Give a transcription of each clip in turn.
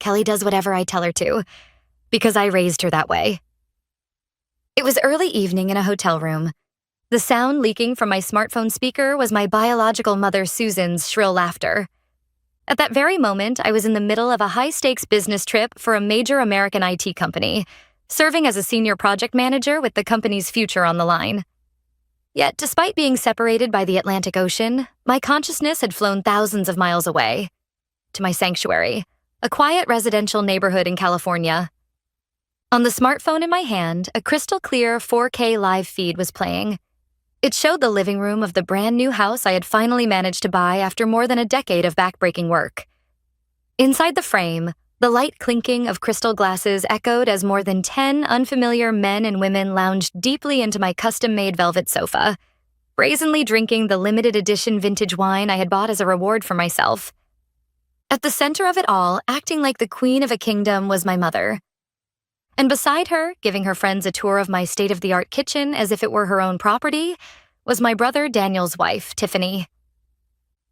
Kelly does whatever I tell her to, because I raised her that way. It was early evening in a hotel room. The sound leaking from my smartphone speaker was my biological mother Susan's shrill laughter. At that very moment, I was in the middle of a high-stakes business trip for a major American IT company, serving as a senior project manager with the company's future on the line. Yet, despite being separated by the Atlantic Ocean, my consciousness had flown thousands of miles away, to my sanctuary, a quiet residential neighborhood in California. On the smartphone in my hand, a crystal-clear 4K live feed was playing. It showed the living room of the brand-new house I had finally managed to buy after more than a decade of backbreaking work. Inside the frame, the light clinking of crystal glasses echoed as more than 10 unfamiliar men and women lounged deeply into my custom-made velvet sofa, brazenly drinking the limited-edition vintage wine I had bought as a reward for myself. At the center of it all, acting like the queen of a kingdom, was my mother. And beside her, giving her friends a tour of my state-of-the-art kitchen as if it were her own property, was my brother Daniel's wife, Tiffany.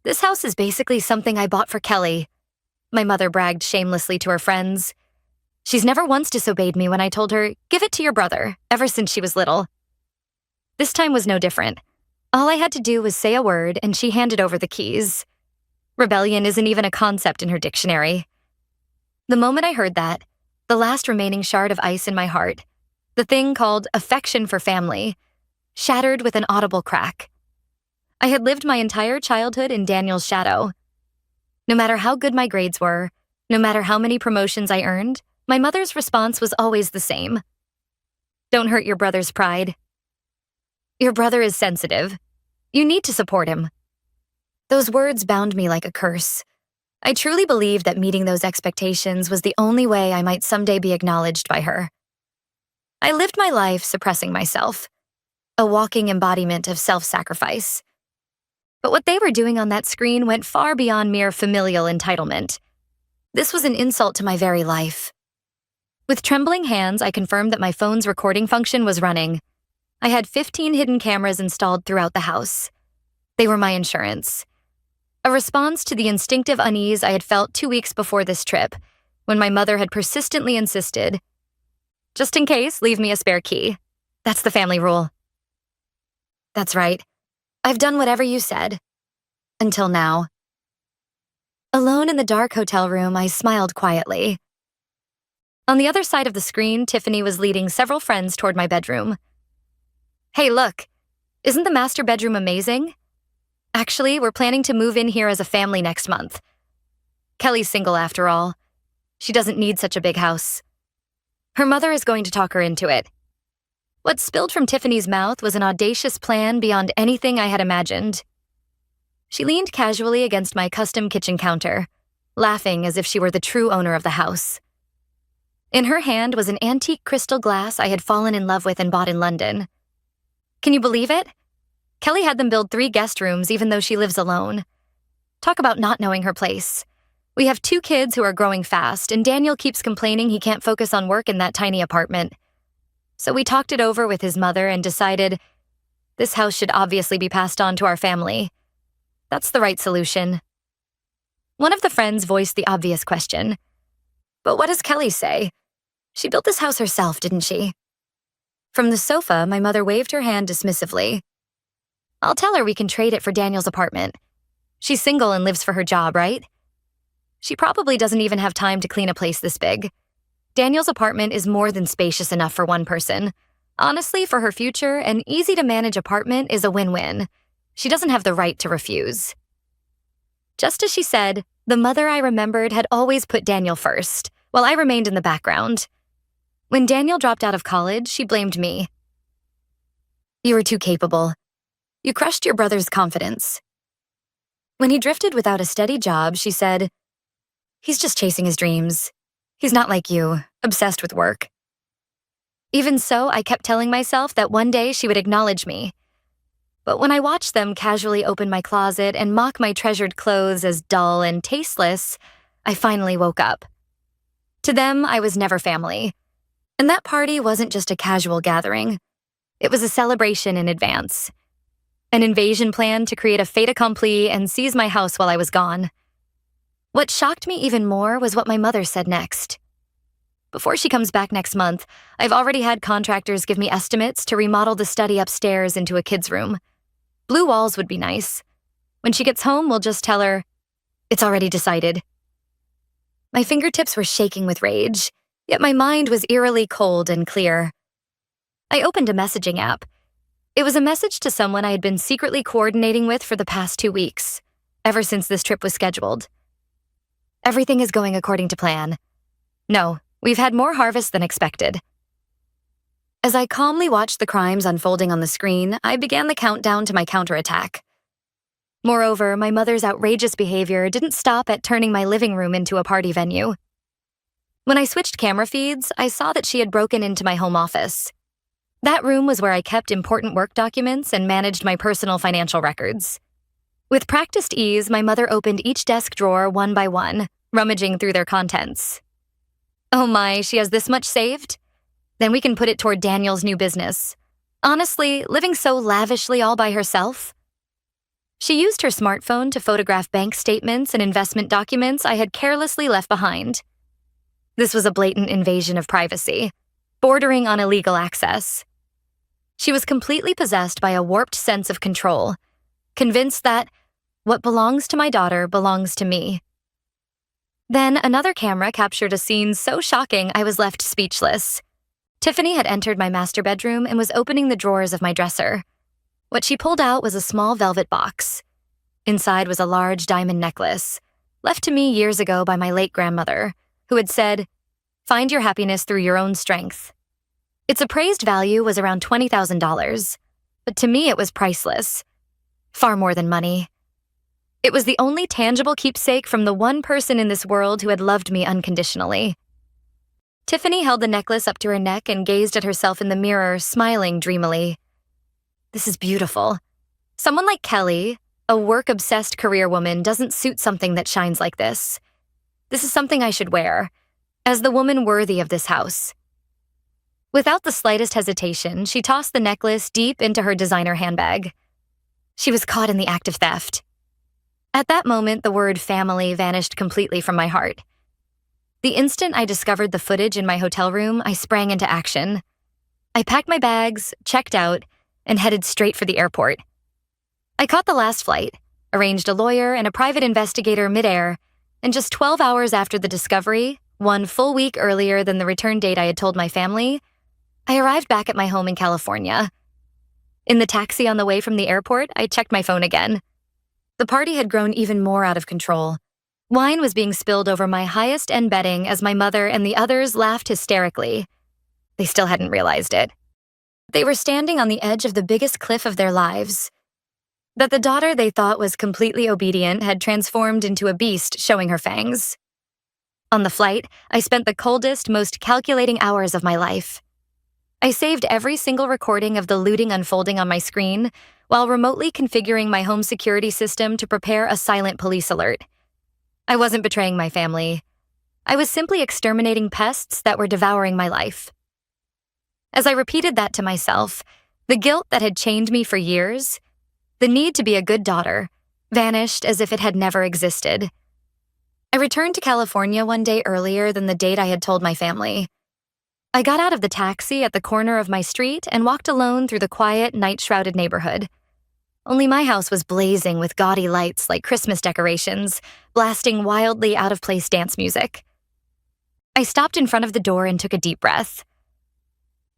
"This house is basically something I bought for Kelly," my mother bragged shamelessly to her friends. "She's never once disobeyed me when I told her, 'Give it to your brother,' ever since she was little." This time was no different. All I had to do was say a word, and she handed over the keys. Rebellion isn't even a concept in her dictionary. The moment I heard that, the last remaining shard of ice in my heart, the thing called affection for family, shattered with an audible crack. I had lived my entire childhood in Daniel's shadow. No matter how good my grades were, no matter how many promotions I earned, my mother's response was always the same. "Don't hurt your brother's pride. Your brother is sensitive. You need to support him." Those words bound me like a curse. I truly believed that meeting those expectations was the only way I might someday be acknowledged by her. I lived my life suppressing myself, a walking embodiment of self-sacrifice. But what they were doing on that screen went far beyond mere familial entitlement. This was an insult to my very life. With trembling hands, I confirmed that my phone's recording function was running. I had 15 hidden cameras installed throughout the house. They were my insurance. A response to the instinctive unease I had felt 2 weeks before this trip, when my mother had persistently insisted, "Just in case, leave me a spare key. That's the family rule." That's right. I've done whatever you said. Until now. Alone in the dark hotel room, I smiled quietly. On the other side of the screen, Tiffany was leading several friends toward my bedroom. "Hey, look. Isn't the master bedroom amazing? Actually, we're planning to move in here as a family next month. Kelly's single after all. She doesn't need such a big house. Her mother is going to talk her into it." What spilled from Tiffany's mouth was an audacious plan beyond anything I had imagined. She leaned casually against my custom kitchen counter, laughing as if she were the true owner of the house. In her hand was an antique crystal glass I had fallen in love with and bought in London. Can you believe it? Kelly had them build 3 guest rooms even though she lives alone. Talk about not knowing her place. We have 2 kids who are growing fast, and Daniel keeps complaining he can't focus on work in that tiny apartment. So we talked it over with his mother and decided this house should obviously be passed on to our family. That's the right solution. One of the friends voiced the obvious question. "But what does Kelly say? She built this house herself, didn't she?" From the sofa, my mother waved her hand dismissively. "I'll tell her we can trade it for Daniel's apartment. She's single and lives for her job, right? She probably doesn't even have time to clean a place this big. Daniel's apartment is more than spacious enough for one person. Honestly, for her future, an easy-to-manage apartment is a win-win. She doesn't have the right to refuse." Just as she said, the mother I remembered had always put Daniel first, while I remained in the background. When Daniel dropped out of college, she blamed me. "You were too capable. You crushed your brother's confidence." When he drifted without a steady job, she said, "He's just chasing his dreams. He's not like you, obsessed with work." Even so, I kept telling myself that one day she would acknowledge me. But when I watched them casually open my closet and mock my treasured clothes as dull and tasteless, I finally woke up. To them, I was never family. And that party wasn't just a casual gathering. It was a celebration in advance. An invasion plan to create a fait accompli and seize my house while I was gone. What shocked me even more was what my mother said next. Before she comes back next month, I've already had contractors give me estimates to remodel the study upstairs into a kid's room. Blue walls would be nice. When she gets home, we'll just tell her, it's already decided. My fingertips were shaking with rage, yet my mind was eerily cold and clear. I opened a messaging app. It was a message to someone I had been secretly coordinating with for the past 2 weeks, ever since this trip was scheduled. Everything is going according to plan. No, we've had more harvest than expected. As I calmly watched the crimes unfolding on the screen, I began the countdown to my counterattack. Moreover, my mother's outrageous behavior didn't stop at turning my living room into a party venue. When I switched camera feeds, I saw that she had broken into my home office. That room was where I kept important work documents and managed my personal financial records. With practiced ease, my mother opened each desk drawer one by one, rummaging through their contents. Oh my, she has this much saved? Then we can put it toward Daniel's new business. Honestly, living so lavishly all by herself. She used her smartphone to photograph bank statements and investment documents I had carelessly left behind. This was a blatant invasion of privacy, bordering on illegal access. She was completely possessed by a warped sense of control, convinced that what belongs to my daughter belongs to me. Then another camera captured a scene so shocking I was left speechless. Tiffany had entered my master bedroom and was opening the drawers of my dresser. What she pulled out was a small velvet box. Inside was a large diamond necklace, left to me years ago by my late grandmother, who had said, "Find your happiness through your own strength." Its appraised value was around $20,000, but to me it was priceless. Far more than money. It was the only tangible keepsake from the one person in this world who had loved me unconditionally. Tiffany held the necklace up to her neck and gazed at herself in the mirror, smiling dreamily. This is beautiful. Someone like Kelly, a work-obsessed career woman, doesn't suit something that shines like this. This is something I should wear, as the woman worthy of this house. Without the slightest hesitation, she tossed the necklace deep into her designer handbag. She was caught in the act of theft. At that moment, the word family vanished completely from my heart. The instant I discovered the footage in my hotel room, I sprang into action. I packed my bags, checked out, and headed straight for the airport. I caught the last flight, arranged a lawyer and a private investigator midair, and just 12 hours after the discovery, 1 full week earlier than the return date I had told my family, I arrived back at my home in California. In the taxi on the way from the airport, I checked my phone again. The party had grown even more out of control. Wine was being spilled over my highest-end bedding as my mother and the others laughed hysterically. They still hadn't realized it. They were standing on the edge of the biggest cliff of their lives. That the daughter they thought was completely obedient had transformed into a beast showing her fangs. On the flight, I spent the coldest, most calculating hours of my life. I saved every single recording of the looting unfolding on my screen while remotely configuring my home security system to prepare a silent police alert. I wasn't betraying my family. I was simply exterminating pests that were devouring my life. As I repeated that to myself, the guilt that had chained me for years, the need to be a good daughter, vanished as if it had never existed. I returned to California one day earlier than the date I had told my family. I got out of the taxi at the corner of my street and walked alone through the quiet, night-shrouded neighborhood. Only my house was blazing with gaudy lights like Christmas decorations, blasting wildly out-of-place dance music. I stopped in front of the door and took a deep breath.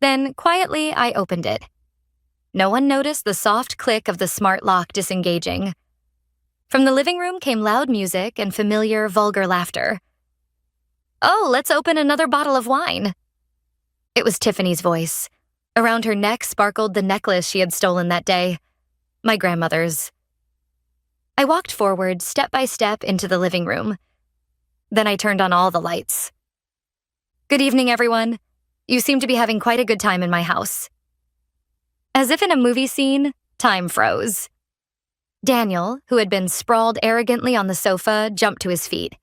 Then, quietly, I opened it. No one noticed the soft click of the smart lock disengaging. From the living room came loud music and familiar, vulgar laughter. "Oh, let's open another bottle of wine." It was Tiffany's voice. Around her neck sparkled the necklace she had stolen that day. My grandmother's. I walked forward, step by step, into the living room. Then I turned on all the lights. "Good evening, everyone. You seem to be having quite a good time in my house." As if in a movie scene, time froze. Daniel, who had been sprawled arrogantly on the sofa, jumped to his feet.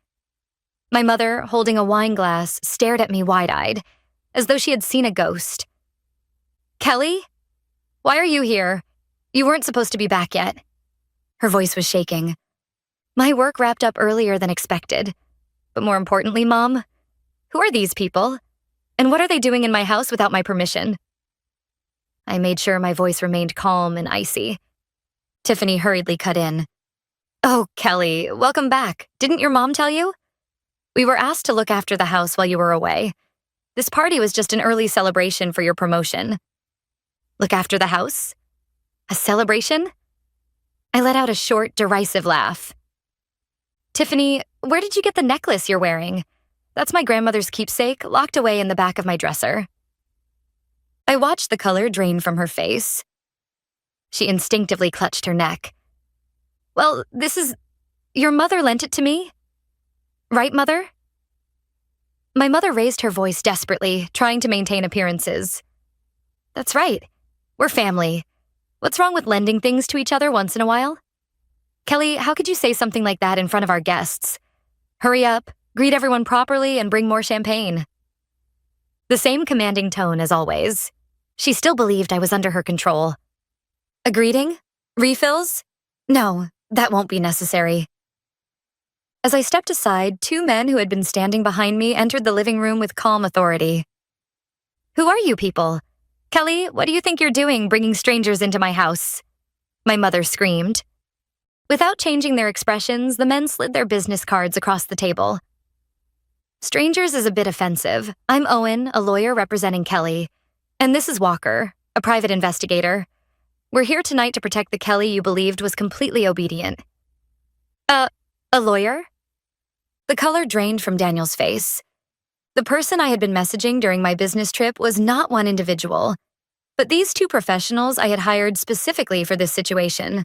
My mother, holding a wine glass, stared at me wide-eyed, as though she had seen a ghost. "Kelly? Why are you here? You weren't supposed to be back yet." Her voice was shaking. My work wrapped up earlier than expected. But more importantly, Mom, who are these people? And what are they doing in my house without my permission? I made sure my voice remained calm and icy. Tiffany hurriedly cut in. Oh, Kelly, welcome back. Didn't your mom tell you? We were asked to look after the house while you were away. This party was just an early celebration for your promotion. Look after the house? A celebration? I let out a short, derisive laugh. Tiffany, where did you get the necklace you're wearing? That's my grandmother's keepsake, locked away in the back of my dresser. I watched the color drain from her face. She instinctively clutched her neck. Well, your mother lent it to me? Right, Mother? My mother raised her voice desperately, trying to maintain appearances. That's right. We're family. What's wrong with lending things to each other once in a while? Kelly, how could you say something like that in front of our guests? Hurry up, greet everyone properly, and bring more champagne. The same commanding tone as always. She still believed I was under her control. A greeting? Refills? No, that won't be necessary. As I stepped aside, two men who had been standing behind me entered the living room with calm authority. Who are you people? Kelly, what do you think you're doing bringing strangers into my house? My mother screamed. Without changing their expressions, the men slid their business cards across the table. Strangers is a bit offensive. I'm Owen, a lawyer representing Kelly. And this is Walker, a private investigator. We're here tonight to protect the Kelly you believed was completely obedient. A lawyer? The color drained from Daniel's face. The person I had been messaging during my business trip was not one individual, but these two professionals I had hired specifically for this situation.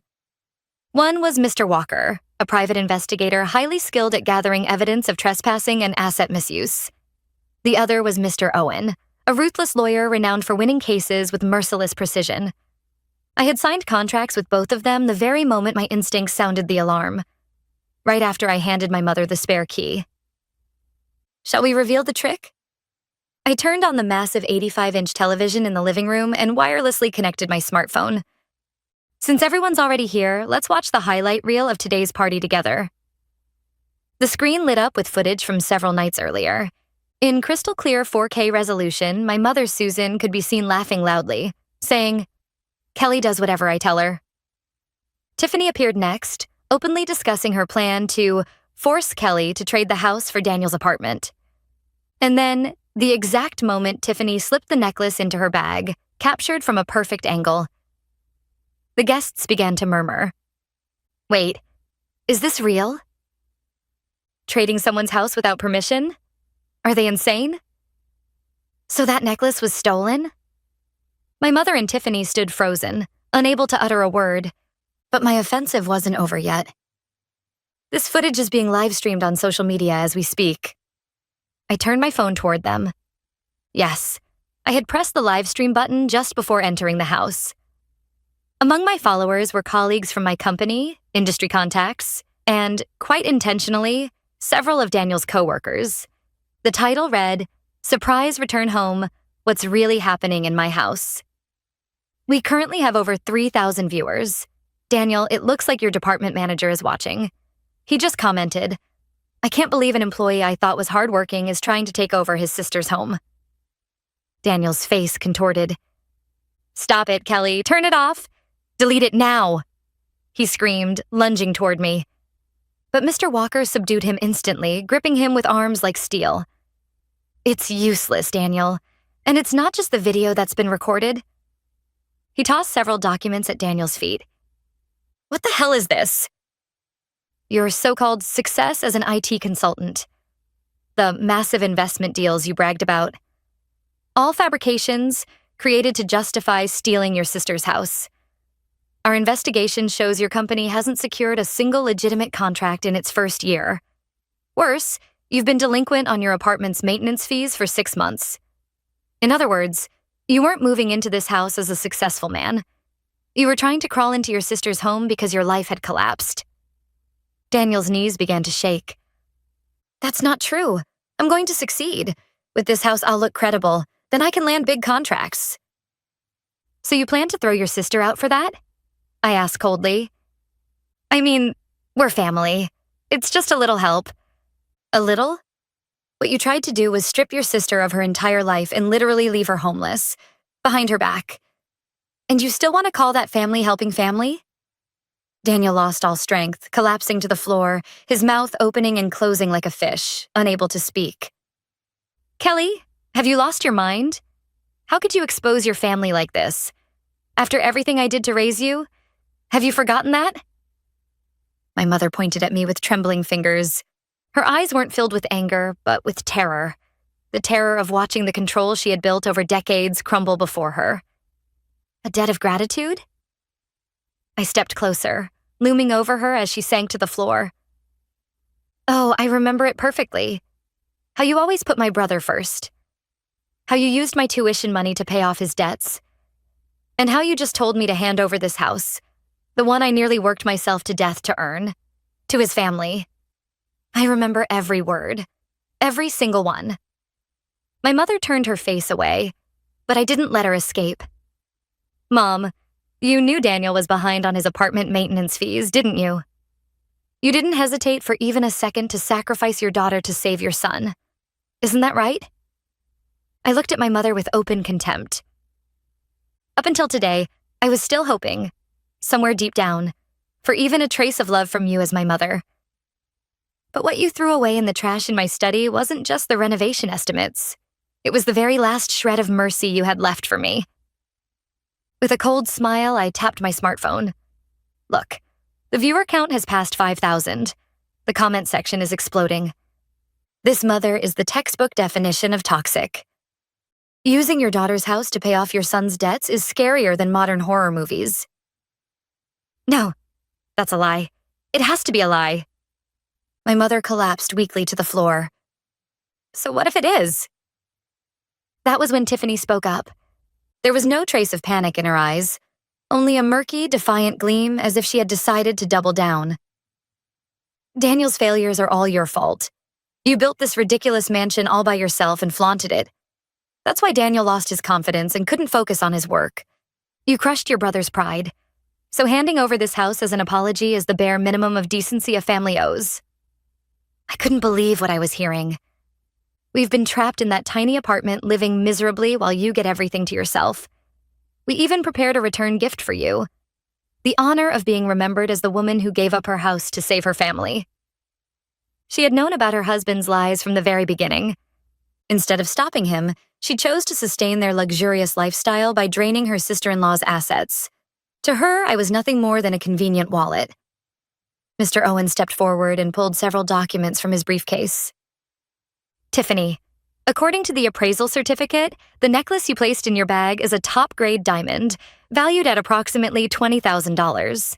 One was Mr. Walker, a private investigator highly skilled at gathering evidence of trespassing and asset misuse. The other was Mr. Owen, a ruthless lawyer renowned for winning cases with merciless precision. I had signed contracts with both of them the very moment my instincts sounded the alarm, right after I handed my mother the spare key. Shall we reveal the trick? I turned on the massive 85-inch television in the living room and wirelessly connected my smartphone. Since everyone's already here, let's watch the highlight reel of today's party together. The screen lit up with footage from several nights earlier. In crystal clear 4K resolution, my mother, Susan, could be seen laughing loudly, saying, Kelly does whatever I tell her. Tiffany appeared next, openly discussing her plan to force Kelly to trade the house for Daniel's apartment. And then, the exact moment Tiffany slipped the necklace into her bag, captured from a perfect angle. The guests began to murmur. Wait, is this real? Trading someone's house without permission? Are they insane? So that necklace was stolen? My mother and Tiffany stood frozen, unable to utter a word, but my offensive wasn't over yet. This footage is being live-streamed on social media as we speak. I turned my phone toward them. Yes, I had pressed the live stream button just before entering the house. Among my followers were colleagues from my company, industry contacts, and, quite intentionally, several of Daniel's coworkers. The title read, Surprise Return Home, What's Really Happening in My House. We currently have over 3,000 viewers. Daniel, it looks like your department manager is watching. He just commented, I can't believe an employee I thought was hardworking is trying to take over his sister's home. Daniel's face contorted. Stop it, Kelly. Turn it off. Delete it now, he screamed, lunging toward me. But Mr. Walker subdued him instantly, gripping him with arms like steel. It's useless, Daniel. And it's not just the video that's been recorded. He tossed several documents at Daniel's feet. What the hell is this? Your so-called success as an IT consultant. The massive investment deals you bragged about. All fabrications created to justify stealing your sister's house. Our investigation shows your company hasn't secured a single legitimate contract in its first year. Worse, you've been delinquent on your apartment's maintenance fees for 6 months. In other words, you weren't moving into this house as a successful man. You were trying to crawl into your sister's home because your life had collapsed. Daniel's knees began to shake. That's not true. I'm going to succeed. With this house, I'll look credible. Then I can land big contracts. So you plan to throw your sister out for that? I asked coldly. I mean, we're family. It's just a little help. A little? What you tried to do was strip your sister of her entire life and literally leave her homeless, behind her back. And you still want to call that family helping family? Daniel lost all strength, collapsing to the floor, his mouth opening and closing like a fish, unable to speak. Kelly, have you lost your mind? How could you expose your family like this? After everything I did to raise you? Have you forgotten that? My mother pointed at me with trembling fingers. Her eyes weren't filled with anger, but with terror. The terror of watching the control she had built over decades crumble before her. A debt of gratitude? I stepped closer, looming over her as she sank to the floor. Oh, I remember it perfectly. How you always put my brother first. How you used my tuition money to pay off his debts. And how you just told me to hand over this house, the one I nearly worked myself to death to earn, to his family. I remember every word, every single one. My mother turned her face away, but I didn't let her escape. Mom, you knew Daniel was behind on his apartment maintenance fees, didn't you? You didn't hesitate for even a second to sacrifice your daughter to save your son. Isn't that right? I looked at my mother with open contempt. Up until today, I was still hoping, somewhere deep down, for even a trace of love from you as my mother. But what you threw away in the trash in my study wasn't just the renovation estimates. It was the very last shred of mercy you had left for me. With a cold smile, I tapped my smartphone. Look, the viewer count has passed 5,000. The comment section is exploding. This mother is the textbook definition of toxic. Using your daughter's house to pay off your son's debts is scarier than modern horror movies. No, that's a lie. It has to be a lie. My mother collapsed weakly to the floor. So what if it is? That was when Tiffany spoke up. There was no trace of panic in her eyes, only a murky, defiant gleam as if she had decided to double down. Daniel's failures are all your fault. You built this ridiculous mansion all by yourself and flaunted it. That's why Daniel lost his confidence and couldn't focus on his work. You crushed your brother's pride. So handing over this house as an apology is the bare minimum of decency a family owes. I couldn't believe what I was hearing. We've been trapped in that tiny apartment living miserably while you get everything to yourself. We even prepared a return gift for you. The honor of being remembered as the woman who gave up her house to save her family. She had known about her husband's lies from the very beginning. Instead of stopping him, she chose to sustain their luxurious lifestyle by draining her sister-in-law's assets. To her, I was nothing more than a convenient wallet. Mr. Owen stepped forward and pulled several documents from his briefcase. Tiffany, according to the appraisal certificate, the necklace you placed in your bag is a top-grade diamond, valued at approximately $20,000.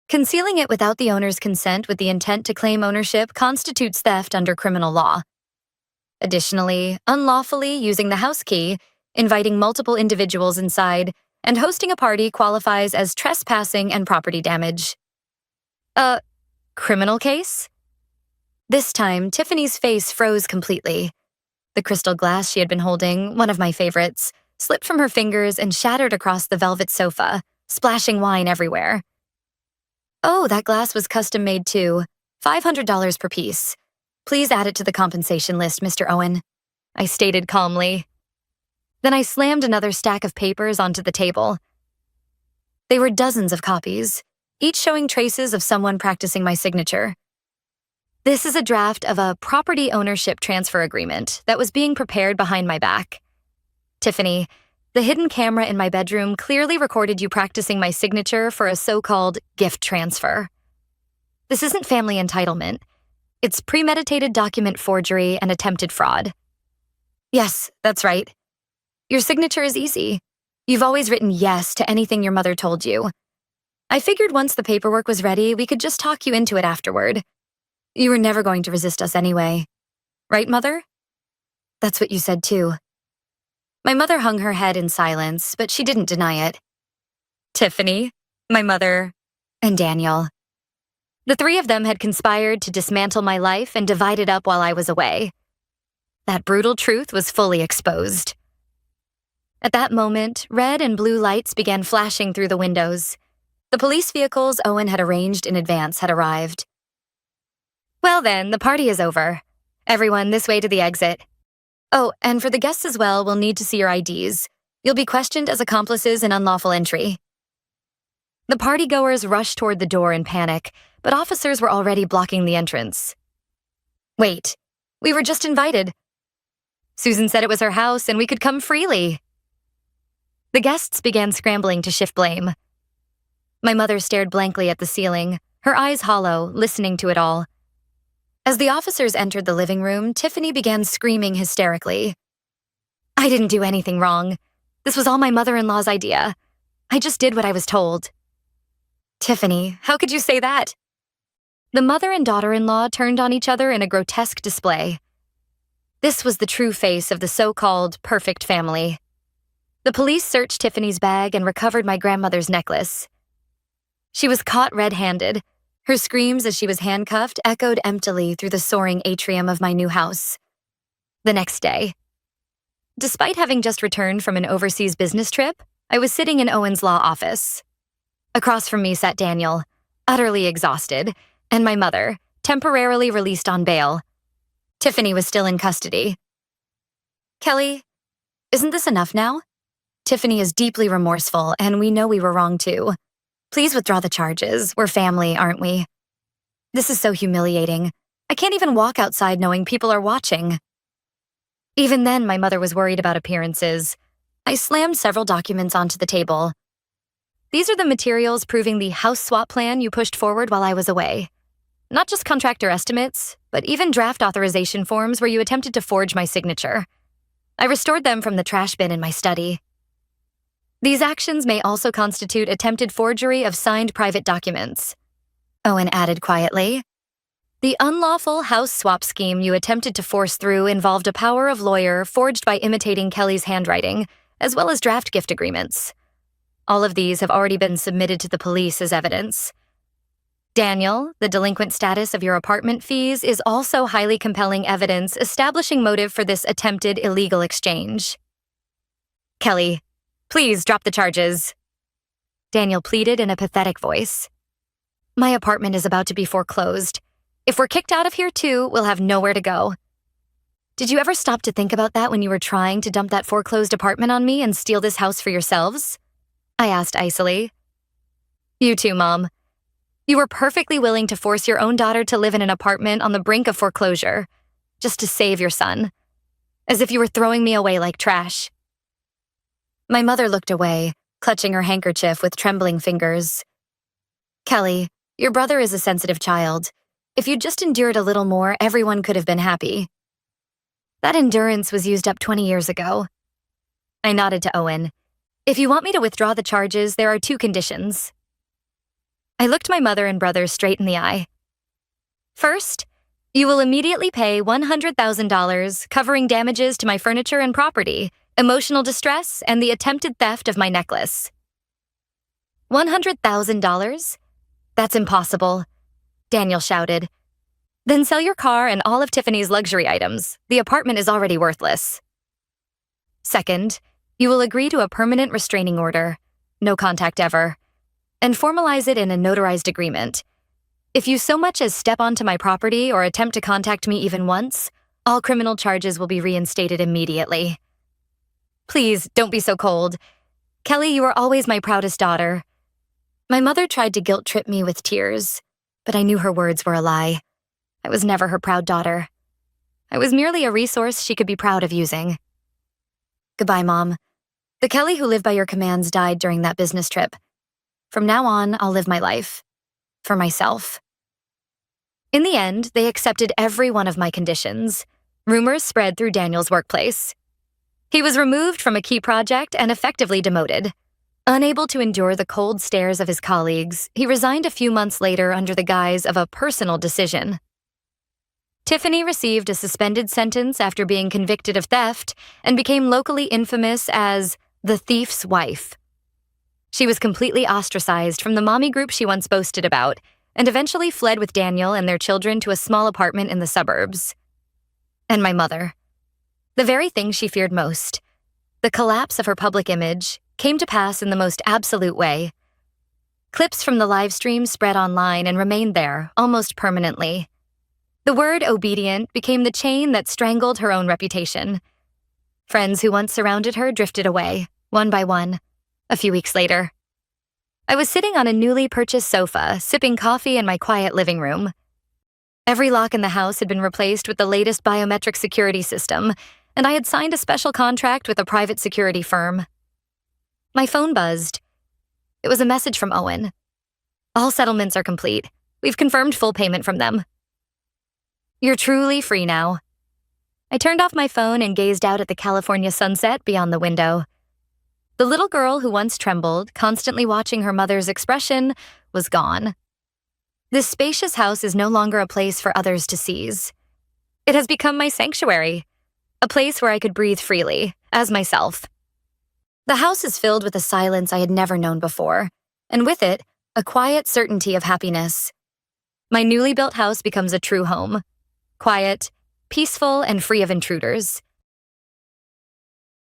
Concealing it without the owner's consent with the intent to claim ownership constitutes theft under criminal law. Additionally, unlawfully using the house key, inviting multiple individuals inside, and hosting a party qualifies as trespassing and property damage. A criminal case? This time, Tiffany's face froze completely. The crystal glass she had been holding, one of my favorites, slipped from her fingers and shattered across the velvet sofa, splashing wine everywhere. Oh, that glass was custom-made too. $500 per piece. Please add it to the compensation list, Mr. Owen, I stated calmly. Then I slammed another stack of papers onto the table. They were dozens of copies, each showing traces of someone practicing my signature. This is a draft of a property ownership transfer agreement that was being prepared behind my back. Tiffany, the hidden camera in my bedroom clearly recorded you practicing my signature for a so-called gift transfer. This isn't family entitlement. It's premeditated document forgery and attempted fraud. Yes, that's right. Your signature is easy. You've always written yes to anything your mother told you. I figured once the paperwork was ready, we could just talk you into it afterward. You were never going to resist us anyway. Right, Mother? That's what you said too. My mother hung her head in silence, but she didn't deny it. Tiffany, my mother, and Daniel. The three of them had conspired to dismantle my life and divide it up while I was away. That brutal truth was fully exposed. At that moment, red and blue lights began flashing through the windows. The police vehicles Owen had arranged in advance had arrived. Well then, the party is over. Everyone, this way to the exit. Oh, and for the guests as well, we'll need to see your IDs. You'll be questioned as accomplices in unlawful entry. The partygoers rushed toward the door in panic, but officers were already blocking the entrance. Wait, we were just invited. Susan said it was her house and we could come freely. The guests began scrambling to shift blame. My mother stared blankly at the ceiling, her eyes hollow, listening to it all. As the officers entered the living room, Tiffany began screaming hysterically. I didn't do anything wrong. This was all my mother-in-law's idea. I just did what I was told. Tiffany, how could you say that? The mother and daughter-in-law turned on each other in a grotesque display. This was the true face of the so-called perfect family. The police searched Tiffany's bag and recovered my grandmother's necklace. She was caught red-handed. Her screams as she was handcuffed echoed emptily through the soaring atrium of my new house. The next day, despite having just returned from an overseas business trip, I was sitting in Owen's law office. Across from me sat Daniel, utterly exhausted, and my mother, temporarily released on bail. Tiffany was still in custody. Kelly, isn't this enough now? Tiffany is deeply remorseful, and we know we were wrong too. Please withdraw the charges. We're family, aren't we? This is so humiliating. I can't even walk outside knowing people are watching. Even then, my mother was worried about appearances. I slammed several documents onto the table. These are the materials proving the house swap plan you pushed forward while I was away. Not just contractor estimates, but even draft authorization forms where you attempted to forge my signature. I restored them from the trash bin in my study. These actions may also constitute attempted forgery of signed private documents. Owen added quietly. The unlawful house swap scheme you attempted to force through involved a power of lawyer forged by imitating Kelly's handwriting, as well as draft gift agreements. All of these have already been submitted to the police as evidence. Daniel, the delinquent status of your apartment fees is also highly compelling evidence establishing motive for this attempted illegal exchange. Kelly, please drop the charges. Daniel pleaded in a pathetic voice. My apartment is about to be foreclosed. If we're kicked out of here too, we'll have nowhere to go. Did you ever stop to think about that when you were trying to dump that foreclosed apartment on me and steal this house for yourselves? I asked icily. You too, Mom. You were perfectly willing to force your own daughter to live in an apartment on the brink of foreclosure, just to save your son, as if you were throwing me away like trash. My mother looked away, clutching her handkerchief with trembling fingers. Kelly, your brother is a sensitive child. If you'd just endured a little more, everyone could have been happy. That endurance was used up 20 years ago. I nodded to Owen. If you want me to withdraw the charges, there are 2 conditions. I looked my mother and brother straight in the eye. First, you will immediately pay $100,000 covering damages to my furniture and property, emotional distress, and the attempted theft of my necklace. $100,000? That's impossible, Daniel shouted. Then sell your car and all of Tiffany's luxury items. The apartment is already worthless. Second, you will agree to a permanent restraining order, no contact ever, and formalize it in a notarized agreement. If you so much as step onto my property or attempt to contact me even once, all criminal charges will be reinstated immediately. Please, don't be so cold. Kelly, you are always my proudest daughter. My mother tried to guilt-trip me with tears, but I knew her words were a lie. I was never her proud daughter. I was merely a resource she could be proud of using. Goodbye, Mom. The Kelly who lived by your commands died during that business trip. From now on, I'll live my life. For myself. In the end, they accepted every one of my conditions. Rumors spread through Daniel's workplace. He was removed from a key project and effectively demoted. Unable to endure the cold stares of his colleagues, he resigned a few months later under the guise of a personal decision. Tiffany received a suspended sentence after being convicted of theft and became locally infamous as the thief's wife. She was completely ostracized from the mommy group she once boasted about and eventually fled with Daniel and their children to a small apartment in the suburbs. And my mother. The very thing she feared most, the collapse of her public image, came to pass in the most absolute way. Clips from the live stream spread online and remained there almost permanently. The word obedient became the chain that strangled her own reputation. Friends who once surrounded her drifted away, one by one, a few weeks later. I was sitting on a newly purchased sofa, sipping coffee in my quiet living room. Every lock in the house had been replaced with the latest biometric security system, and I had signed a special contract with a private security firm. My phone buzzed. It was a message from Owen. All settlements are complete. We've confirmed full payment from them. You're truly free now. I turned off my phone and gazed out at the California sunset beyond the window. The little girl who once trembled, constantly watching her mother's expression, was gone. This spacious house is no longer a place for others to seize. It has become my sanctuary, a place where I could breathe freely, as myself. The house is filled with a silence I had never known before, and with it, a quiet certainty of happiness. My newly built house becomes a true home, quiet, peaceful, and free of intruders.